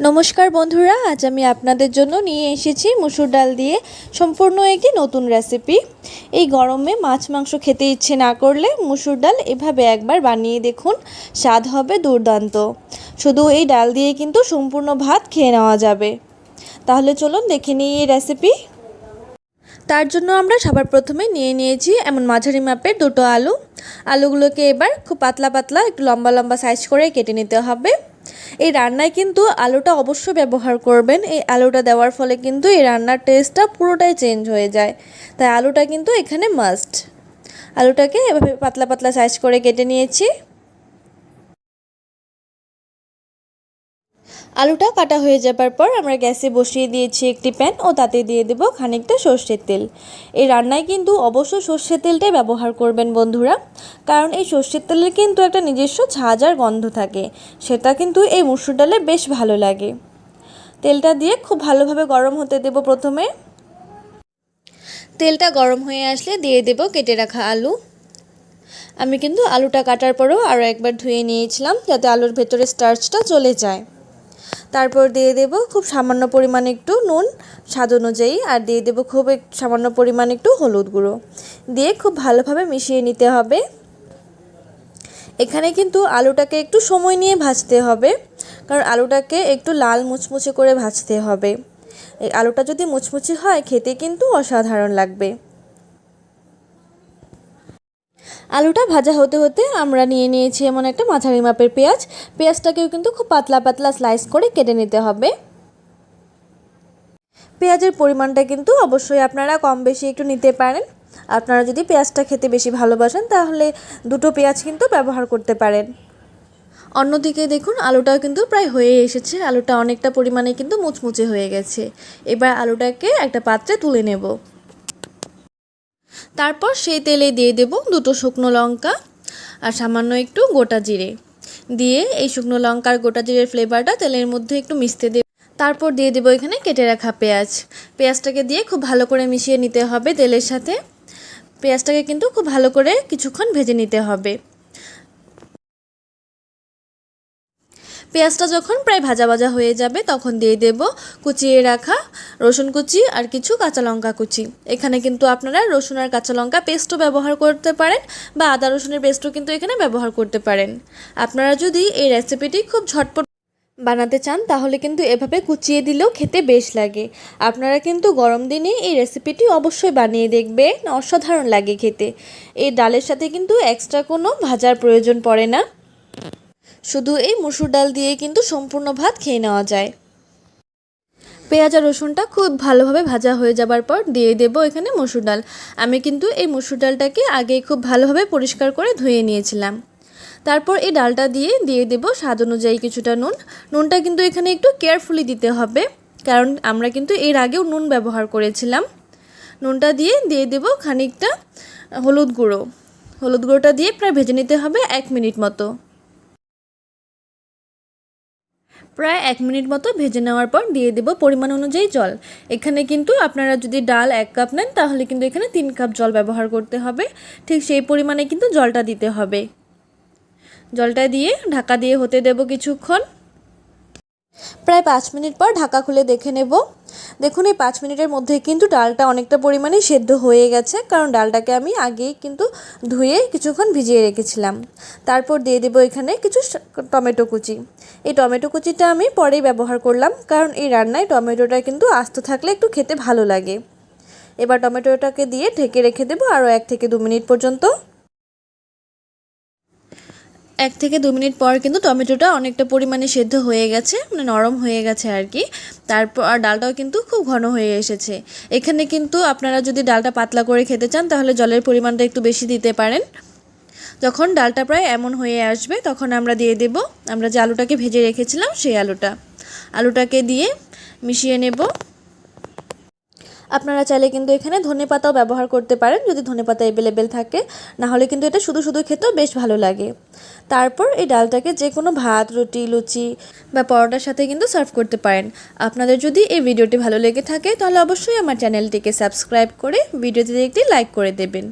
নমস্কার বন্ধুরা, আজ আমি আপনাদের জন্য নিয়ে এসেছি মসুর ডাল দিয়ে সম্পূর্ণ একটি নতুন রেসিপি। এই গরমে মাছ মাংস খেতে ইচ্ছে না করলে মসুর ডাল এভাবে একবার বানিয়ে দেখুন, স্বাদ হবে দুর্দান্ত। শুধু এই ডাল দিয়ে কিন্তু সম্পূর্ণ ভাত খেয়ে নেওয়া যাবে। তাহলে চলুন দেখে নিই এই রেসিপি। তার জন্য আমরা সবার প্রথমে নিয়ে নিয়েছি এমন মাঝারি মাপের দুটো আলুগুলোকে এবার খুব পাতলা পাতলা একটু লম্বা লম্বা সাইজ করে কেটে নিতে হবে। এই রান্নায় কিন্তু আলুটা অবশ্যই ব্যবহার করবেন। এই আলুটা দেওয়ার ফলে কিন্তু এই রান্নার টেস্টটা পুরোটাই চেঞ্জ হয়ে যায়, তাই আলুটা কিন্তু এখানে মাস্ট। আলুটাকে এভাবে পাতলা পাতলা সাইজ করে কেটে নিয়েছি। আলুটা কাটা হয়ে যাবার পর আমরা গ্যাসে বসিয়ে দিয়েছি একটি প্যান ও তাতে দিয়ে দেব খানিকটা সর্ষের তেল। এই রান্নায় কিন্তু অবশ্যই সর্ষের তেলটাই ব্যবহার করবেন বন্ধুরা, কারণ এই সর্ষের তেলের কিন্তু একটা নিজস্ব ঝাঁঝ আর গন্ধ থাকে, সেটা কিন্তু এই মসুর ডালে বেশ ভালো লাগে। তেলটা দিয়ে খুব ভালোভাবে গরম হতে দেব। প্রথমে তেলটা গরম হয়ে আসলে দিয়ে দেব কেটে রাখা আলু। আমি কিন্তু আলুটা কাটার পরেও আরও একবার ধুয়ে নিয়েছিলাম যাতে আলুর ভেতরে স্টার্চটা চলে যায়। তারপর দিয়ে দেব খুব সামান্য পরিমাণে একটু নুন স্বাদ অনুযায়ী, আর দিয়ে দেব খুব সামান্য পরিমাণে একটু হলুদ গুঁড়ো দিয়ে খুব ভালোভাবে মিশিয়ে নিতে হবে। এখানে কিন্তু আলুটাকে একটু সময় নিয়ে ভাজতে হবে, কারণ আলুটাকে একটু লাল মুচমুচে করে ভাজতে হবে। এই আলুটা যদি মুচমুচে হয় খেতে কিন্তু অসাধারণ লাগবে। আলুটা ভাজা হতে হতে আমরা নিয়ে নিয়েছি এমন একটা মাঝারি মাপের পেঁয়াজটাকেও কিন্তু খুব পাতলা পাতলা স্লাইস করে কেটে নিতে হবে। পেঁয়াজের পরিমাণটা কিন্তু অবশ্যই আপনারা কম বেশি একটু নিতে পারেন। আপনারা যদি পেঁয়াজটা খেতে বেশি ভালোবাসেন তাহলে দুটো পেঁয়াজ কিন্তু ব্যবহার করতে পারেন। অন্যদিকে দেখুন আলুটাও কিন্তু প্রায় হয়ে এসেছে, আলুটা অনেকটা পরিমাণে কিন্তু মুচমুচে হয়ে গেছে। এবার আলুটাকে একটা পাত্রে তুলে নেব। তারপর সেই তেলে দিয়ে দেব দুটো শুকনো লঙ্কা আর সামান্য একটু গোটা জিরে দিয়ে এই শুকনো লঙ্কার গোটা জিরের ফ্লেভারটা তেলের মধ্যে একটু মিশতে দেব। তারপর দিয়ে দেবো এখানে কেটে রাখা পেঁয়াজটাকে দিয়ে খুব ভালো করে মিশিয়ে নিতে হবে তেলের সাথে। পেঁয়াজটাকে কিন্তু খুব ভালো করে কিছুক্ষণ ভেজে নিতে হবে। পেঁয়াজটা যখন প্রায় ভাজা ভাজা হয়ে যাবে তখন দিয়ে দেব কুচিয়ে রাখা রসুন কুচি আর কিছু কাঁচা লঙ্কা কুচি। এখানে কিন্তু আপনারা রসুন আর কাঁচা লঙ্কা পেস্টও ব্যবহার করতে পারেন বা আদা রসুনের পেস্টও কিন্তু এখানে ব্যবহার করতে পারেন। আপনারা যদি এই রেসিপিটি খুব ঝটপট বানাতে চান তাহলে কিন্তু এভাবে কুচিয়ে দিলেও খেতে বেশ লাগে। আপনারা কিন্তু গরম দিনে এই রেসিপিটি অবশ্যই বানিয়ে দেখবেন, অসাধারণ লাগে খেতে। এই ডালের সাথে কিন্তু এক্সট্রা কোনো ভাজার প্রয়োজন পড়ে না, শুধু এই মসুর ডাল দিয়ে কিন্তু সম্পূর্ণ ভাত খেয়ে নেওয়া যায়। পেঁয়াজ আর রসুনটা খুব ভালোভাবে ভাজা হয়ে যাবার পর দিয়ে দেব এখানে মসুর ডাল। আমি কিন্তু এই মসুর ডালটাকে আগেই খুব ভালোভাবে পরিষ্কার করে ধুয়ে নিয়েছিলাম। তারপর এই ডালটা দিয়ে দেব স্বাদ অনুযায়ী কিছুটা নুনটা কিন্তু এখানে একটু কেয়ারফুলি দিতে হবে, কারণ আমরা কিন্তু এর আগেও নুন ব্যবহার করেছিলাম। নুনটা দিয়ে দেব খানিকটা হলুদ গুঁড়োটা দিয়ে প্রায় ভেজে নিতে হবে 1 মিনিট মতো। প্রায় 1 মিনিট মতো ভেজে নেওয়ার পর দিয়ে দেব পরিমাণ অনুযায়ী জল। এখানে কিন্তু আপনারা যদি ডাল 1 কাপ নেন তাহলে কিন্তু এখানে 3 কাপ জল ব্যবহার করতে হবে, ঠিক সেই পরিমাণে কিন্তু জলটা দিতে হবে। জলটা দিয়ে ঢাকা দিয়ে হতে দেব কিছুক্ষণ। প্রায় 5 মিনিট পর ঢাকা খুলে দেখে নেব। দেখুন এই 5 মিনিটের মধ্যে কিন্তু ডালটা অনেকটা পরিমাণে সেদ্ধ হয়ে গেছে, কারণ ডালটাকে আমি আগেই কিন্তু ধুয়ে কিছুক্ষণ ভিজিয়ে রেখেছিলাম। তারপর দিয়ে দেব এখানে কিছু টমেটো কুচি। এই টমেটো কুচিটা আমি পরেই ব্যবহার করলাম, কারণ এই রান্নায় টমেটোটা কিন্তু আস্ত থাকলে একটু খেতে ভালো লাগে। এবার টমেটোটাকে দিয়ে ঢেকে রেখে দেবো আরও 1 থেকে 2 মিনিট পর্যন্ত। 1 থেকে 2 মিনিট পর কিন্তু টমেটোটা অনেকটা পরিমাণে সেদ্ধ হয়ে গেছে, মানে নরম হয়ে গেছে আর কি। তারপর আর ডালটাও কিন্তু খুব ঘন হয়ে এসেছে। এখানে কিন্তু আপনারা যদি ডালটা পাতলা করে খেতে চান তাহলে জলের পরিমাণটা একটু বেশি দিতে পারেন। যখন ডালটা প্রায় এমন হয়ে আসবে তখন আমরা দিয়ে দেব আমরা যে আলুটাকে ভেজে রেখেছিলাম সেই আলুটাকে দিয়ে মিশিয়ে নেব। আপনারা চাইলে কিন্তু এখানে ধনেপাতাও ব্যবহার করতে পারেন যদি ধনেপাতা অ্যাভেলেবেল থাকে, না হলে কিন্তু এটা শুধু শুধু খেতেও বেশ ভালো লাগে। তারপর এই ডালটাকে যে কোনো ভাত, রুটি, লুচি বা পরোটার সাথে কিন্তু সার্ভ করতে পারেন। আপনাদের যদি এই ভিডিওটি ভালো লেগে থাকে তাহলে অবশ্যই আমার চ্যানেলটিকে সাবস্ক্রাইব করে ভিডিওটিতে একটি লাইক করে দেবেন।